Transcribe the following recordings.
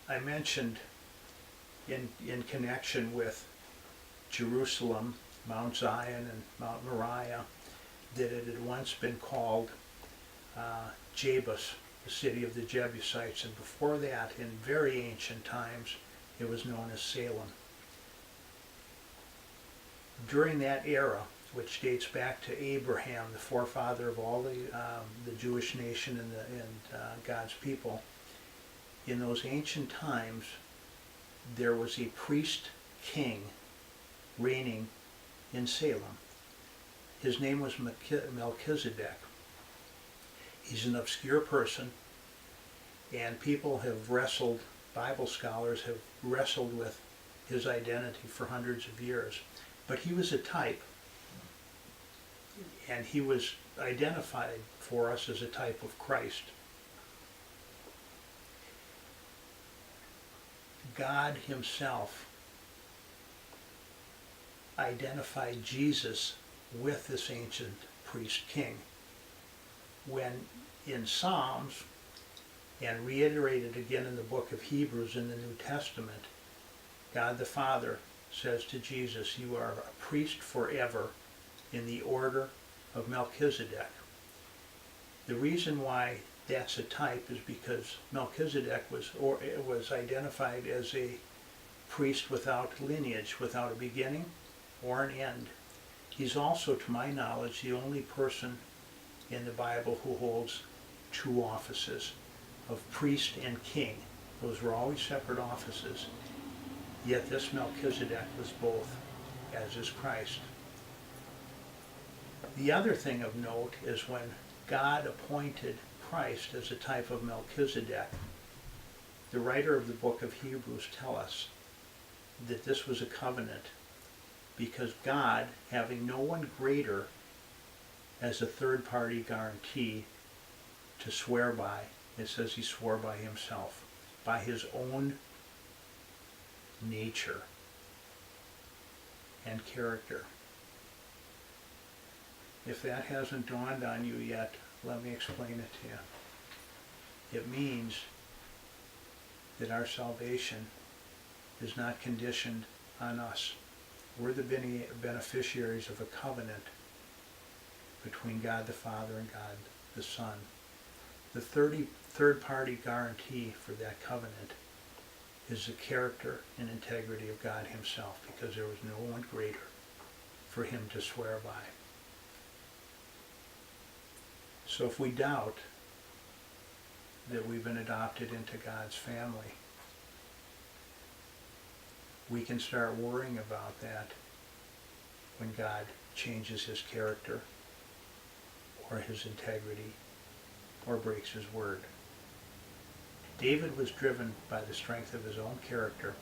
I mentioned in connection with Jerusalem, Mount Zion and Mount Moriah, that it had once been called Jebus, the city of the Jebusites, and before that, in very ancient times, it was known as Salem. During that era, which dates back to Abraham, the forefather of all the Jewish nation and God's people, in those ancient times, there was a priest king reigning in Salem. His name was Melchizedek. He's an obscure person, and people have wrestled, Bible scholars have wrestled with his identity for hundreds of years. But he was a type, and he was identified for us as a type of Christ. God himself identified Jesus with this ancient priest king when in Psalms, and reiterated again in the book of Hebrews in the New Testament, God the Father says to Jesus, "You are a priest forever in the order of Melchizedek." The reason why that's a type is because Melchizedek was identified as a priest without lineage, without a beginning or an end. He's also, to my knowledge, the only person in the Bible who holds two offices of priest and king. Those were always separate offices. Yet this Melchizedek was both, as is Christ. The other thing of note is when God appointed Christ as a type of Melchizedek, the writer of the book of Hebrews tells us that this was a covenant because God, having no one greater as a third-party guarantee to swear by, it says he swore by himself, by his own nature and character. If that hasn't dawned on you yet, let me explain it to you. It means that our salvation is not conditioned on us. We're the beneficiaries of a covenant between God the Father and God the Son. The third-party guarantee for that covenant is the character and integrity of God himself, because there was no one greater for him to swear by. So if we doubt that we've been adopted into God's family, we can start worrying about that when God changes his character or his integrity or breaks his word. David was driven by the strength of his own character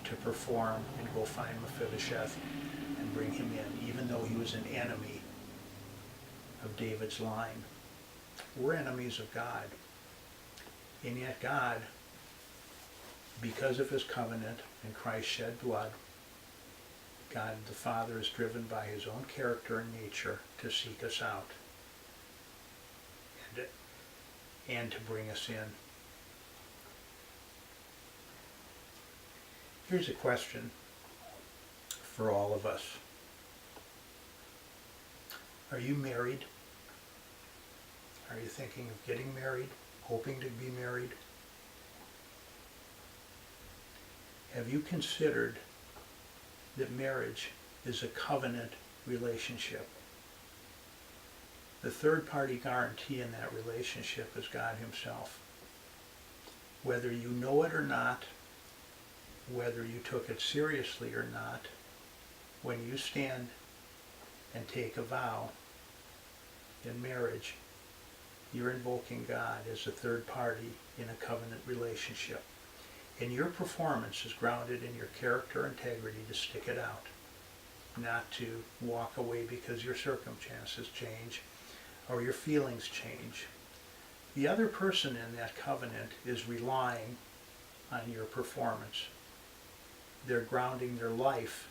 to perform and go find Mephibosheth and bring him in, even though he was an enemy of David's line. We're enemies of God. And yet God, because of his covenant and Christ's shed blood, God the Father is driven by his own character and nature to seek us out and to bring us in. Here's a question for all of us. Are you married? Are you thinking of getting married? Hoping to be married? Have you considered that marriage is a covenant relationship? The third-party guarantee in that relationship is God himself. Whether you know it or not, whether you took it seriously or not, when you stand and take a vow in marriage, you're invoking God as a third party in a covenant relationship. And your performance is grounded in your character integrity to stick it out, not to walk away because your circumstances change or your feelings change. The other person in that covenant is relying on your performance. They're grounding their life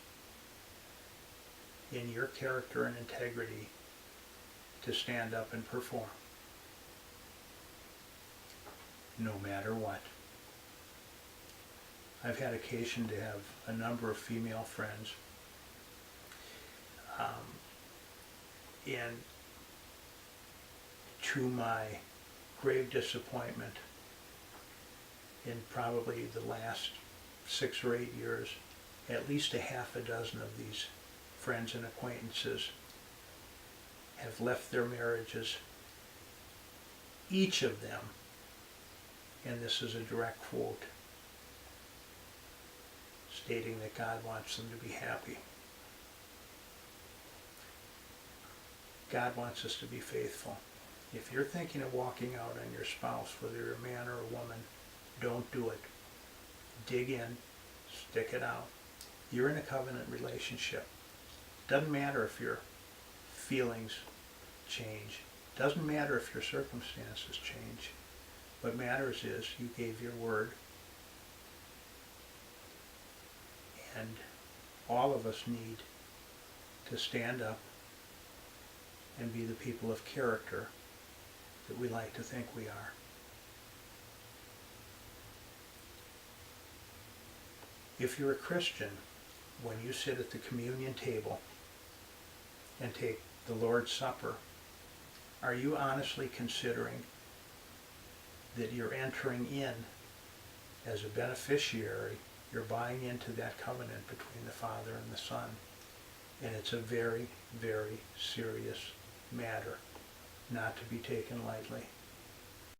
in your character and integrity to stand up and perform, no matter what. I've had occasion to have a number of female friends. And to my grave disappointment, in probably the last 6 or 8 years, at least a half a dozen of these friends and acquaintances have left their marriages, each of them, and this is a direct quote, stating that God wants them to be happy. God wants us to be faithful. If you're thinking of walking out on your spouse, whether you're a man or a woman, don't do it. Dig in, stick it out. You're in a covenant relationship. Doesn't matter if your feelings change. Doesn't matter if your circumstances change. What matters is you gave your word. And all of us need to stand up and be the people of character that we like to think we are. If you're a Christian, when you sit at the communion table and take the Lord's Supper, are you honestly considering that you're entering in as a beneficiary? You're buying into that covenant between the Father and the Son. And it's a very, very serious matter, not to be taken lightly.